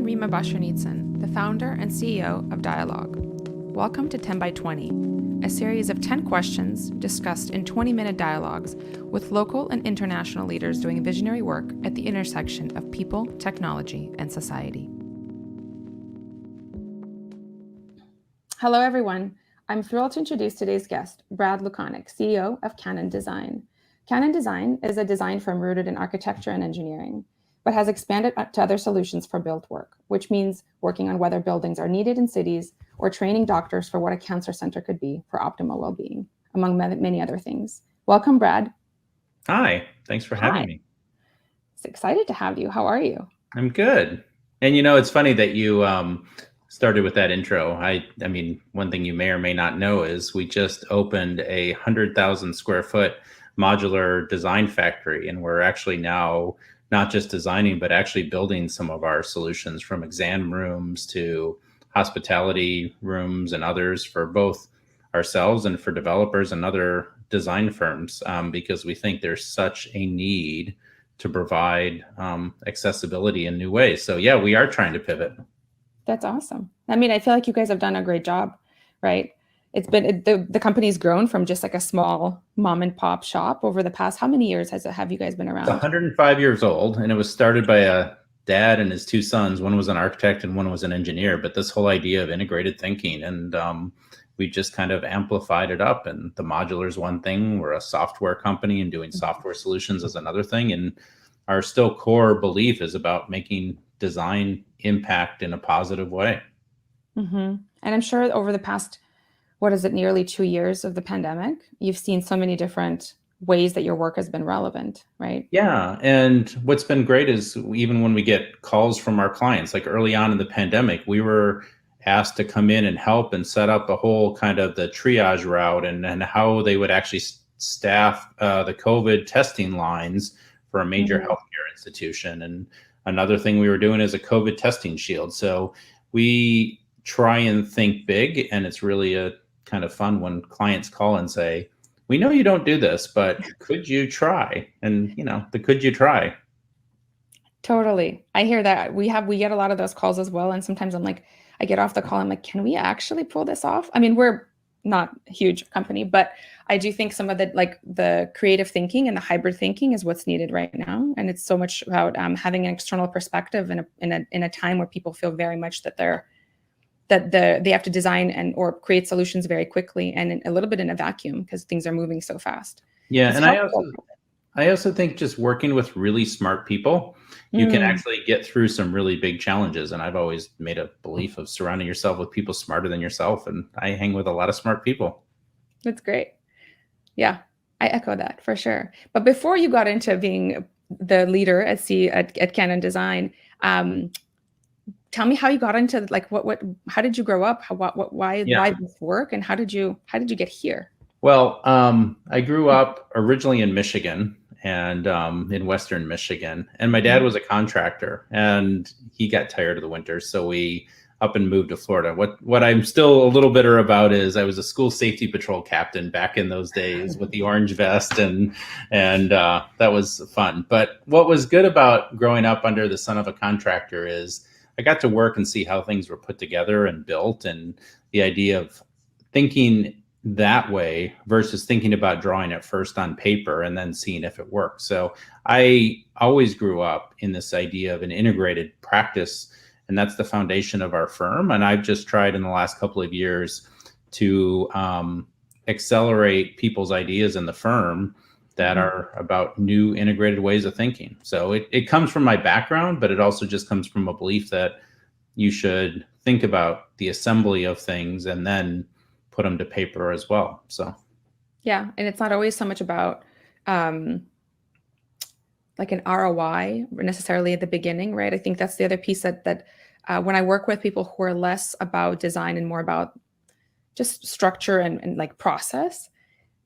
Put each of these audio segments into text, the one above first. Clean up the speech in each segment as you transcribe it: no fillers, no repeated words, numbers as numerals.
I'm Rimma Boshernitsan, the founder and CEO of Dialogue. Welcome to 10 by 20, a series of 10 questions discussed in 20-minute dialogues with local and international leaders doing visionary work at the intersection of people, technology, and society. Hello, everyone. I'm thrilled to introduce today's guest, Brad Lukanic, CEO of Canon Design. Canon Design is a design firm rooted in architecture and engineering, but has expanded to other solutions for built work, which means working on whether buildings are needed in cities or training doctors for what a cancer center could be for optimal well-being, among many other things. Welcome, Brad. Hi, thanks for having me. It's excited to have you. How are you? I'm good. And it's funny that you started with that intro. I mean, one thing you may or may not know is we just opened a 100,000 square foot modular design factory, and we're actually now not just designing, but actually building some of our solutions, from exam rooms to hospitality rooms and others, for both ourselves and for developers and other design firms, because we think there's such a need to provide accessibility in new ways. So yeah, we are trying to pivot. That's awesome. I mean, I feel like you guys have done a great job, right? It's been the company's grown from just like a small mom and pop shop over the past, how many years have you guys been around? It's 105 years old, and it was started by a dad and his two sons. One was an architect and one was an engineer, but this whole idea of integrated thinking, and we just kind of amplified it up. And the modular is one thing. We're a software company, and doing software solutions is another thing. And our still core belief is about making design impact in a positive way. Mm-hmm. And I'm sure over the past, nearly 2 years of the pandemic, you've seen so many different ways that your work has been relevant, right? Yeah. And what's been great is even when we get calls from our clients, like early on in the pandemic, we were asked to come in and help and set up a whole kind of the triage route and how they would actually staff the COVID testing lines for a major healthcare institution. And another thing we were doing is a COVID testing shield. So we try and think big, and it's really a kind of fun when clients call and say, we know you don't do this, but could you try? And could you try? Totally. I hear that. We get a lot of those calls as well. And sometimes I'm like, I get off the call, I'm like, can we actually pull this off? I mean, we're not a huge company, but I do think some of the creative thinking and the hybrid thinking is what's needed right now. And it's so much about having an external perspective in a time where people feel very much that they have to design or create solutions very quickly and a little bit in a vacuum because things are moving so fast. Yeah, and I also think just working with really smart people, you can actually get through some really big challenges. And I've always made a belief of surrounding yourself with people smarter than yourself. And I hang with a lot of smart people. That's great. Yeah, I echo that for sure. But before you got into being the leader at Canon Design, tell me how you got into how did you grow up? Why this work, and how did you get here? Well, I grew up originally in Michigan, and in Western Michigan, and my dad was a contractor, and he got tired of the winters, so we up and moved to Florida. What I'm still a little bitter about is I was a school safety patrol captain back in those days with the orange vest, and that was fun. But what was good about growing up under the son of a contractor is I got to work and see how things were put together and built, and the idea of thinking that way versus thinking about drawing it first on paper and then seeing if it works. So I always grew up in this idea of an integrated practice, and that's the foundation of our firm. And I've just tried in the last couple of years to accelerate people's ideas in the firm that are about new integrated ways of thinking. So it comes from my background, but it also just comes from a belief that you should think about the assembly of things and then put them to paper as well. So yeah, and it's not always so much about like an ROI necessarily at the beginning, right? I think that's the other piece that when I work with people who are less about design and more about just structure and like process,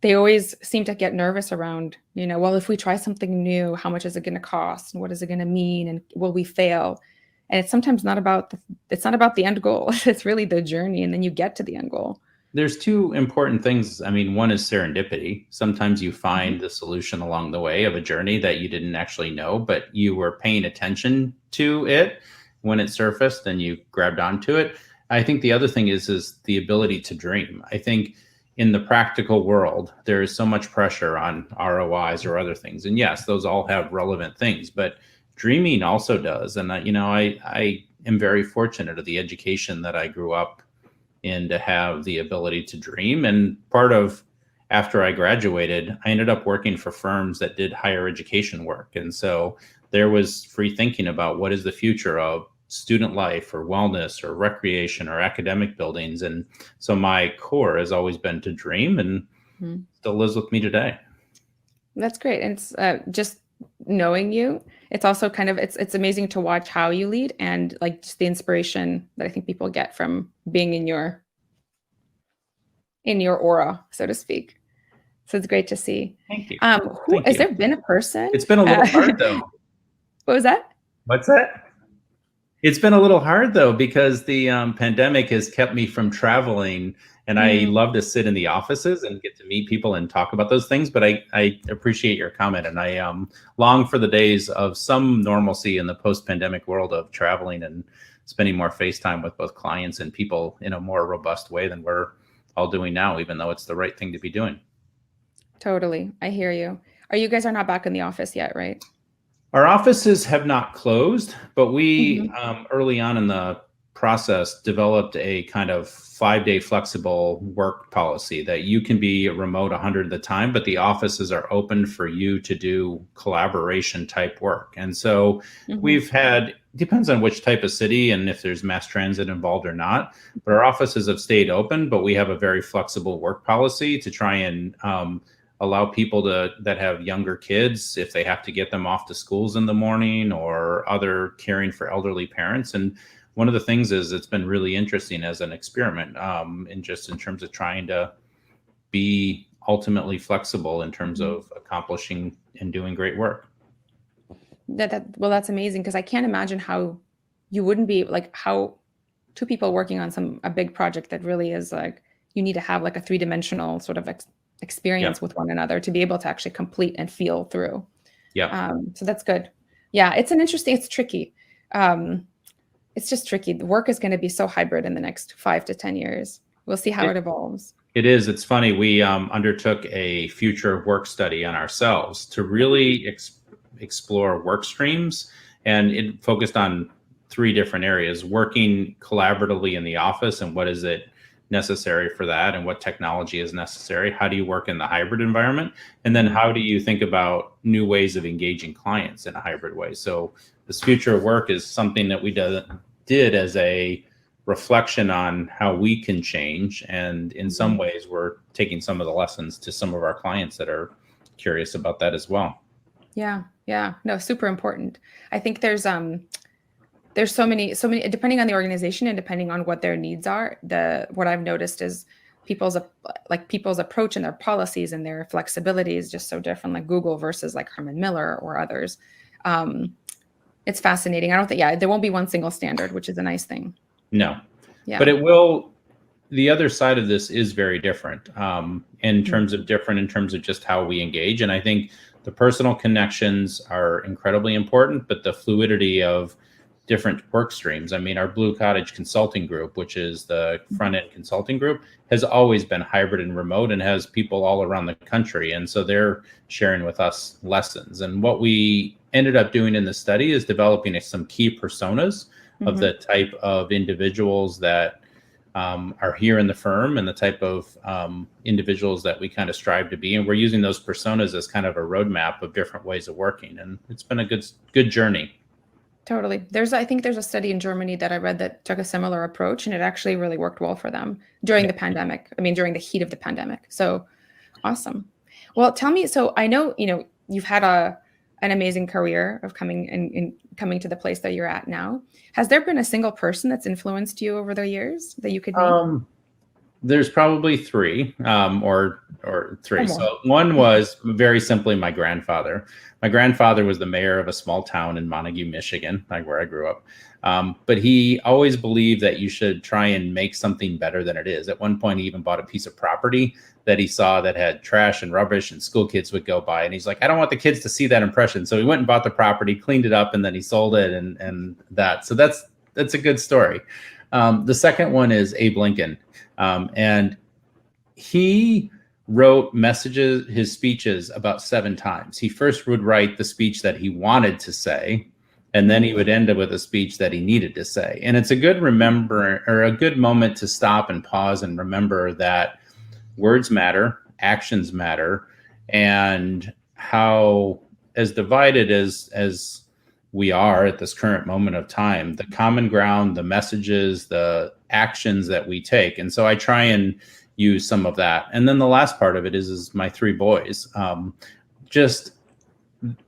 they always seem to get nervous around, well, if we try something new, how much is it going to cost, and what is it going to mean, and will we fail? And it's sometimes not about the end goal. It's really the journey, and then you get to the end goal. There's two important things. I mean, one is serendipity. Sometimes you find the solution along the way of a journey that you didn't actually know, but you were paying attention to it when it surfaced and you grabbed onto it. I think the other thing is the ability to dream. I think in the practical world, there is so much pressure on ROIs or other things. And yes, those all have relevant things, but dreaming also does. And I am very fortunate of the education that I grew up in to have the ability to dream. And part of after I graduated, I ended up working for firms that did higher education work. And so there was free thinking about what is the future of student life or wellness or recreation or academic buildings. And so my core has always been to dream, and still lives with me today. That's great. And it's just knowing you. It's also kind of, it's amazing to watch how you lead, and like just the inspiration that I think people get from being in your aura, so to speak. So it's great to see. Thank you. Has there been a person? It's been a little hard though. What was that? What's that? It's been a little hard though, because the pandemic has kept me from traveling, and I love to sit in the offices and get to meet people and talk about those things. But I appreciate your comment, and I long for the days of some normalcy in the post-pandemic world of traveling and spending more face time with both clients and people in a more robust way than we're all doing now, even though it's the right thing to be doing. Totally. I hear you. You guys are not back in the office yet, right? Our offices have not closed, but we early on in the process developed a kind of 5-day flexible work policy that you can be remote 100 of the time, but the offices are open for you to do collaboration type work. And so we've had, depends on which type of city and if there's mass transit involved or not, but our offices have stayed open, but we have a very flexible work policy to try and allow people that have younger kids, if they have to get them off to schools in the morning, or other caring for elderly parents. And one of the things is it's been really interesting as an experiment, in terms of trying to be ultimately flexible in terms of accomplishing and doing great work. Well, that's amazing, because I can't imagine how you wouldn't be like, how two people working on a big project that really is like, you need to have like a 3-dimensional sort of experience with one another to be able to actually complete and feel through. So that's good. Yeah, it's tricky. It's just tricky. The work is going to be so hybrid in the next 5 to 10 years. We'll see how it evolves. It is. It's funny. We undertook a future work study on ourselves to really explore work streams, and it focused on 3 different areas: working collaboratively in the office, and what is it necessary for that, and what technology is necessary. How do you work in the hybrid environment? And then how do you think about new ways of engaging clients in a hybrid way? So this future of work is something that we did as a reflection on how we can change. And in some ways, we're taking some of the lessons to some of our clients that are curious about that as well. Yeah. No, super important. I think there's so many, depending on the organization and depending on what their needs are, what I've noticed is people's approach and their policies and their flexibility is just so different, like Google versus like Herman Miller or others. It's fascinating. I don't think, there won't be one single standard, which is a nice thing. No, but it will. The other side of this is very different in terms of just how we engage. And I think the personal connections are incredibly important, but the fluidity of different work streams. I mean, our Blue Cottage consulting group, which is the front end consulting group, has always been hybrid and remote and has people all around the country. And so they're sharing with us lessons. And what we ended up doing in the study is developing some key personas of the type of individuals that are here in the firm, and the type of individuals that we kind of strive to be. And we're using those personas as kind of a roadmap of different ways of working. And it's been a good journey. Totally. I think there's a study in Germany that I read that took a similar approach, and it actually really worked well for them during the pandemic. I mean, during the heat of the pandemic. So awesome. Well, tell me, so I know, you've had an amazing career of coming to the place that you're at now. Has there been a single person that's influenced you over the years that you could name? There's probably 3 or 3. So one was very simply my grandfather. My grandfather was the mayor of a small town in Montague, Michigan, like where I grew up. But he always believed that you should try and make something better than it is. At one point, he even bought a piece of property that he saw that had trash and rubbish, and school kids would go by. And he's like, I don't want the kids to see that impression. So he went and bought the property, cleaned it up, and then he sold it and that. So that's that's a good story. The second one is Abe Lincoln. And he wrote his speeches about 7 times. He first would write the speech that he wanted to say, and then he would end up with a speech that he needed to say. And it's a good a good moment to stop and pause and remember that words matter, actions matter, and how as divided as we are at this current moment of time, the common ground, the messages, the actions that we take. And so I try and use some of that. And then the last part of it is my 3 boys. Just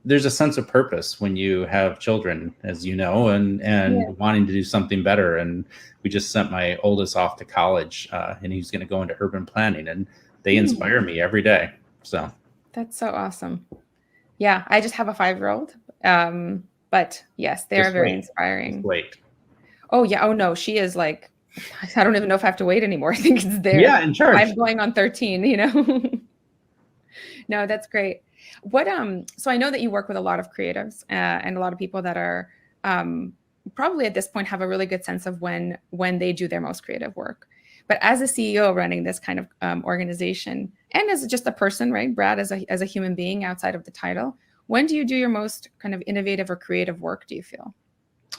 there's a sense of purpose when you have children, as you know, and wanting to do something better. And we just sent my oldest off to college, and he's going to go into urban planning, and they inspire me every day. So that's so awesome. Yeah, I just have a 5-year-old. But yes, they're very inspiring. Wait. Oh yeah. Oh no, she is like, I don't even know if I have to wait anymore. I think it's there. Yeah, in charge. I'm going on 13, you know. No, that's great. What so I know that you work with a lot of creatives and a lot of people that are probably at this point have a really good sense of when they do their most creative work. But as a CEO running this kind of organization, and as just a person, right, Brad, as a human being outside of the title, when do you do your most kind of innovative or creative work, do you feel?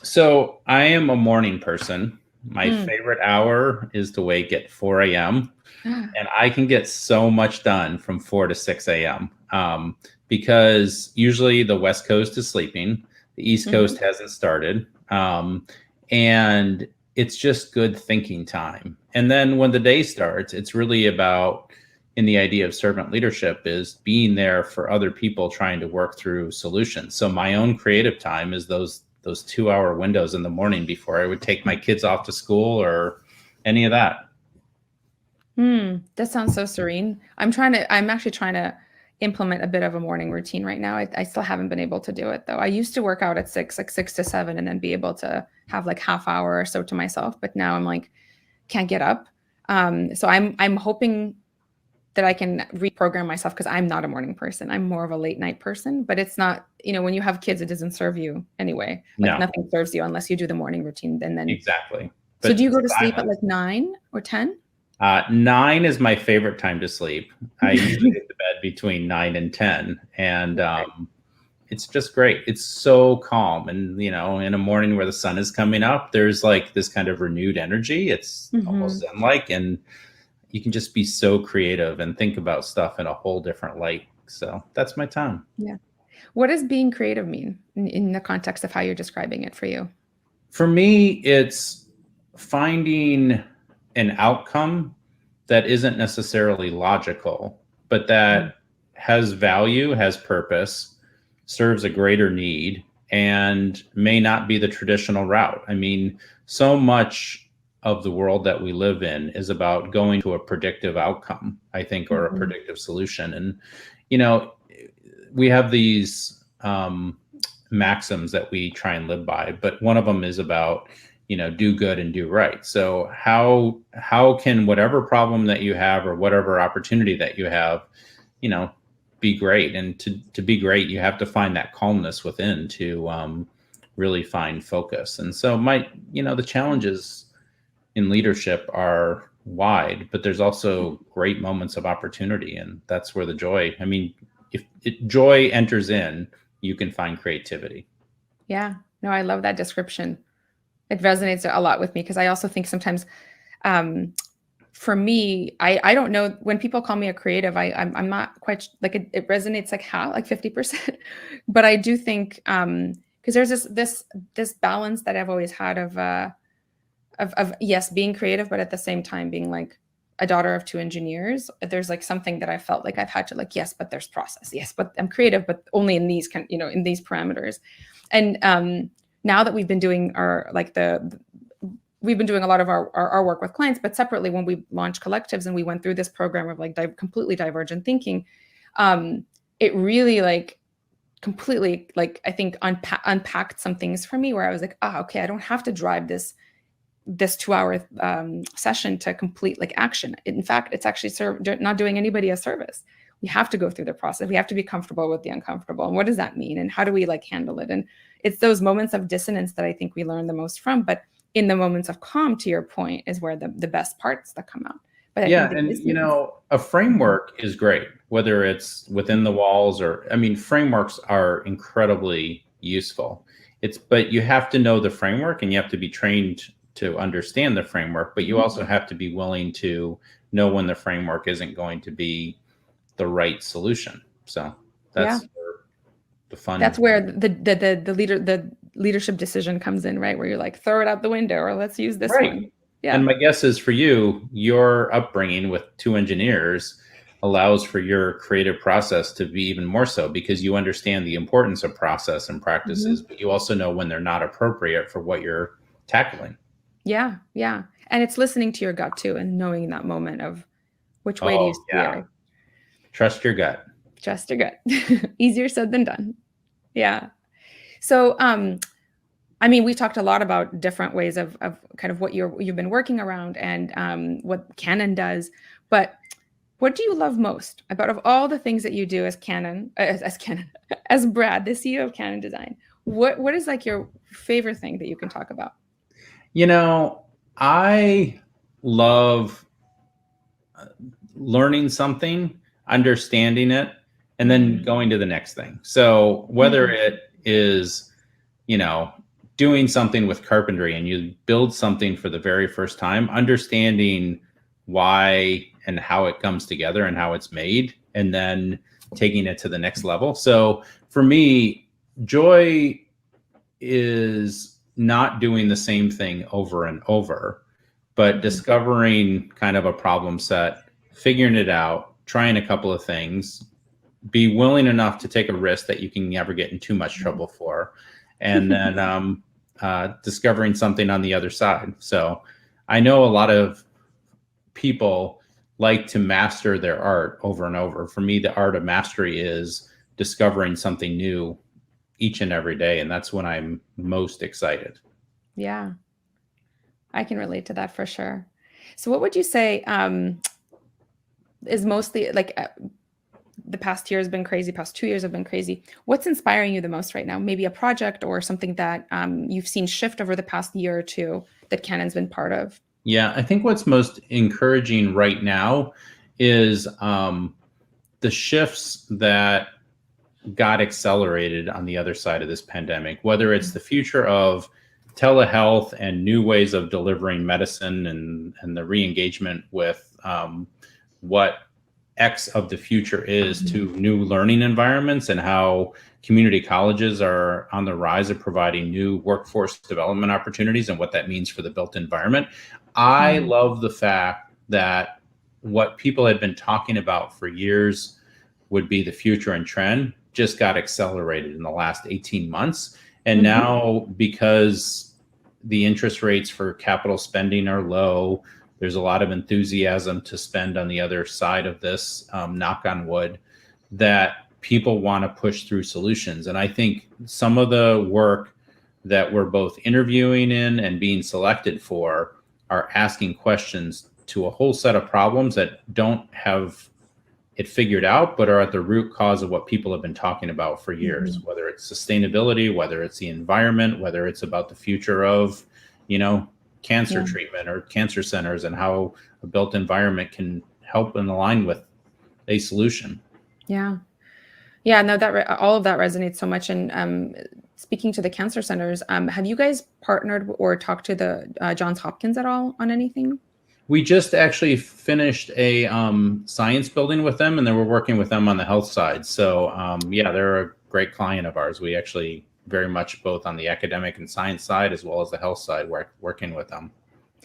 So I am a morning person. My favorite hour is to wake at 4 a.m. And I can get so much done from 4 to 6 a.m. Because usually the West Coast is sleeping. The East Coast hasn't started. And it's just good thinking time. And then when the day starts, it's really about, in the idea of servant leadership, is being there for other people trying to work through solutions. So my own creative time is those 2-hour windows in the morning before I would take my kids off to school or any of that. That sounds so serene. I'm actually trying to implement a bit of a morning routine right now. I still haven't been able to do it though. I used to work out at 6 to 7 and then be able to have like half hour or so to myself. But now I'm like, can't get up. So I'm hoping that I can reprogram myself, because I'm not a morning person. I'm more of a late night person, but it's not, when you have kids, it doesn't serve you anyway. Like nothing serves you unless you do the morning routine. And then exactly. So do you go to sleep at like 9 or 10? 9 is my favorite time to sleep. I usually get to bed between 9 and 10. And it's just great. It's so calm. And, in a morning where the sun is coming up, there's like this kind of renewed energy. It's almost zen-like. And you can just be so creative and think about stuff in a whole different light. So that's my time. Yeah. What does being creative mean in the context of how you're describing it for you? For me, it's finding an outcome that isn't necessarily logical, but that has value, has purpose, serves a greater need, and may not be the traditional route. I mean, so much of the world that we live in is about going to a predictive outcome, I think, or a predictive solution. And, we have these maxims that we try and live by, but one of them is about, do good and do right. So how can whatever problem that you have or whatever opportunity that you have, be great? And to be great, you have to find that calmness within to really find focus. And so the challenges in leadership are wide, but there's also great moments of opportunity, and that's where the joy, if joy enters in, you can find creativity. Yeah. No, I love that description. It resonates a lot with me, because I also think sometimes for me, I don't know, when people call me a creative, I'm not quite like it resonates like 50%. But I do think because there's this balance that I've always had of yes, being creative, but at the same time being like a daughter of 2 engineers. There's like something that I felt like I've had to like, yes, but there's process. Yes, but I'm creative, but only in these in these parameters. And now that we've been doing we've been doing a lot of our work with clients, but separately when we launched collectives and we went through this program of like completely divergent thinking, it really completely I think unpacked some things for me where I was like, okay, I don't have to drive this 2-hour session to complete action. In fact, it's actually not doing anybody a service. We have to go through the process. We have to be comfortable with the uncomfortable. And what does that mean? And how do we handle it? And it's those moments of dissonance that I think we learn the most from. But in the moments of calm, to your point, is where the best parts that come out. But I Yeah, think the and dissonance. a framework is great, whether it's within the walls or, I mean, frameworks are incredibly useful. But you have to know the framework and you have to be trained to understand the framework, but you also have to be willing to know when the framework isn't going to be the right solution. So Yeah. that's where the fun. That's where the leadership decision comes in, right? Where you're like, throw it out the window, or let's use this Right. one. Yeah. And my guess is for you, your upbringing with two engineers allows for your creative process to be even more so because you understand the importance of process and practices, but you also know when they're not appropriate for what you're tackling. Yeah. Yeah. And it's listening to your gut too, and knowing in that moment of which way do you Oh, yeah. steer. Trust your gut. Just your gut. Easier said than done. Yeah. So, I mean, we talked a lot about different ways of kind of what you've been working around and what Canon does. But what do you love most about of all the things that you do as Canon, as Canon, as Brad, the CEO of Canon Design? What is like your favorite thing that you can talk about? I love learning something, understanding it, and then going to the next thing. So whether it is, doing something with carpentry and you build something for the very first time, understanding why and how it comes together and how it's made, and then taking it to the next level. So for me, joy is not doing the same thing over and over, but discovering kind of a problem set, figuring it out, trying a couple of things, be willing enough to take a risk that you can never get in too much trouble for, and then discovering something on the other side. So I know a lot of people like to master their art over and over. For me, the art of mastery is discovering something new each and every day. And that's when I'm most excited. Yeah, I can relate to that for sure. So what would you say is mostly like the past year has been crazy, past 2 years have been crazy. What's inspiring you the most right now? Maybe a project or something that you've seen shift over the past year or two that Canon's been part of? Yeah, I think what's most encouraging right now is the shifts that got accelerated on the other side of this pandemic, whether it's the future of telehealth and new ways of delivering medicine and the re-engagement with what X of the future is to new learning environments and how community colleges are on the rise of providing new workforce development opportunities and what that means for the built environment. I love the fact that what people had been talking about for years would be the future and trend just got accelerated in the last 18 months. And now, because the interest rates for capital spending are low, there's a lot of enthusiasm to spend on the other side of this, knock on wood, that people want to push through solutions. And I think some of the work that we're both interviewing in and being selected for are asking questions to a whole set of problems that don't have it figured out, but are at the root cause of what people have been talking about for years, whether it's sustainability, whether it's the environment, whether it's about the future of, cancer treatment or cancer centers and how a built environment can help and align with a solution. Yeah. Yeah, no, all of that resonates so much. And speaking to the cancer centers, have you guys partnered or talked to the Johns Hopkins at all on anything? We just actually finished a science building with them, and then we're working with them on the health side. So yeah, they're a great client of ours. We actually very much both on the academic and science side as well as the health side working with them.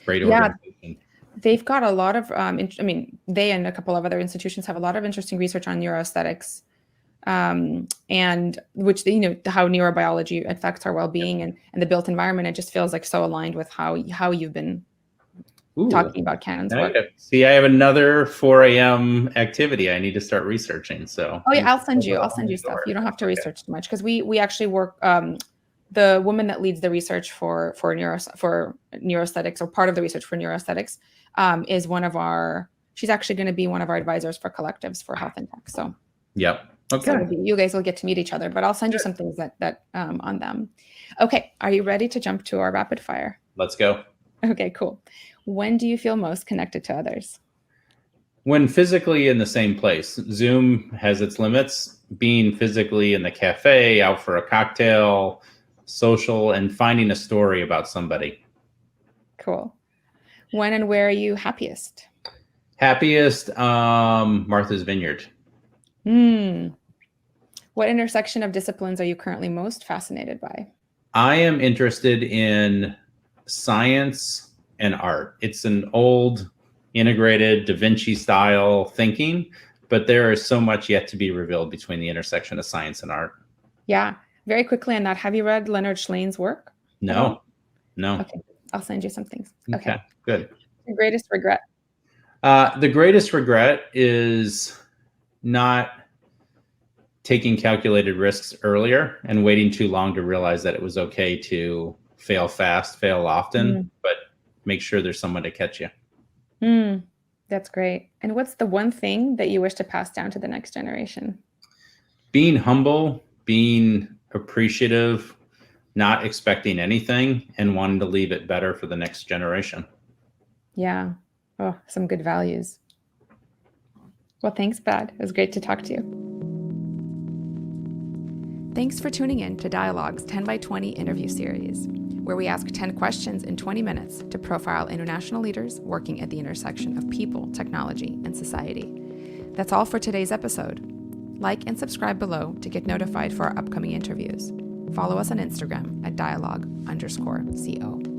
Great organization. They've got a lot of, they and a couple of other institutions have a lot of interesting research on neuroaesthetics, and which, how neurobiology affects our well-being and the built environment. It just feels like so aligned with how you've been talking about Canon's work. See, I have another 4 a.m. activity I need to start researching. So yeah, I'll send you stuff. You don't have to research too much because we actually work. The woman that leads the research for neuroaesthetics, or part of the research for neuroaesthetics, is she's actually going to be one of our advisors for collectives for health and tech. So yep. Okay. So you guys will get to meet each other, but I'll send you some things that on them. Okay, are you ready to jump to our rapid fire? Let's go. Okay, cool. When do you feel most connected to others? When physically in the same place. Zoom has its limits. Being physically in the cafe, out for a cocktail, social, and finding a story about somebody. Cool. When and where are you happiest? Happiest, Martha's Vineyard. What intersection of disciplines are you currently most fascinated by? I am interested in science and art. It's an old integrated Da Vinci style thinking, but there is so much yet to be revealed between the intersection of science and art. Yeah, very quickly on that. Have you read Leonard Schleein's work? No. Okay, I'll send you some things. Okay. Good. Your greatest regret? The greatest regret is not taking calculated risks earlier and waiting too long to realize that it was okay to fail fast, fail often, but make sure there's someone to catch you. That's great. And what's the one thing that you wish to pass down to the next generation? Being humble, being appreciative, not expecting anything, and wanting to leave it better for the next generation. Yeah. Oh, some good values. Well, thanks, Brad. It was great to talk to you. Thanks for tuning in to Dialogue's 10 by 20 interview series, where we ask 10 questions in 20 minutes to profile international leaders working at the intersection of people, technology, and society. That's all for today's episode. Like and subscribe below to get notified for our upcoming interviews. Follow us on Instagram at dialogue_co.